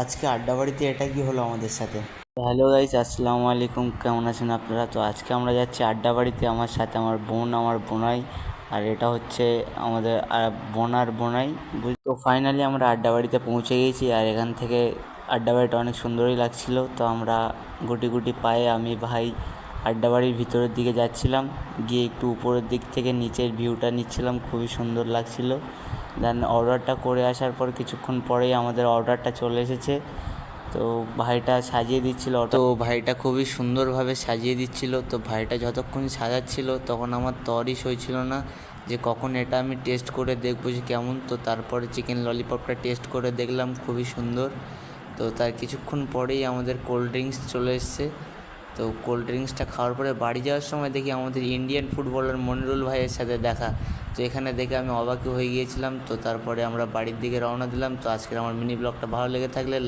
আজকে আড্ডাবাড়িতে এটা কি হলো আমাদের সাথে। হ্যালো গাইস, আসসালামু আলাইকুম। কেমন আছেন আপনারা? তো আজকে আমরা যাচ্ছি আড্ডাবাড়িতে, আমার সাথে আমার বোন, আমার বোনাই। আর এটা হচ্ছে আমাদের বোনার বোনাই। তো ফাইনালি আমরা আড্ডাবাড়িতে পৌঁছে গেছি। আর এখান থেকে আড্ডাবাড়িটা অনেক সুন্দরই লাগছিল। তো আমরা গুটি গুটি পায়ে আমি ভাই আড্ডাবাড়ির ভিতরের দিকে যাচ্ছিলাম। গিয়ে একটু উপরের দিক থেকে নিচের ভিউটা নিচ্ছিলাম, খুবই সুন্দর লাগছিল। দেন অর্ডারটা করে আসার পর কিছুক্ষণ পরেই আমাদের অর্ডারটা চলে এসেছে। তো ভাইটা সাজিয়ে দিচ্ছিল, তো ভাইটা খুবই সুন্দরভাবে সাজিয়ে দিচ্ছিল। তো ভাইটা যতক্ষণ সাজাচ্ছিল তখন আমার তরই সইছিল না যে কখন এটা আমি টেস্ট করে দেখবো যে কেমন। তো তারপরে চিকেন ললিপপটা টেস্ট করে দেখলাম, খুবই সুন্দর। তো তার কিছুক্ষণ পরেই আমাদের কোল্ড ড্রিঙ্কস চলে এসছে। তো কোল্ড ড্রিঙ্কসটা খাওয়ার পরে বাড়ি যাওয়ার সময় দেখি আমাদের ইন্ডিয়ান ফুটবলার মনিরুল ভাইয়ের সাথে দেখা। তো এখানে দেখে আমি অবাক হয়ে গিয়েছিলাম। তো তারপরে আমরা বাড়ির দিকে রওনা দিলাম। তো আজকের আমার মিনি ব্লগটা ভালো লেগে থাকলে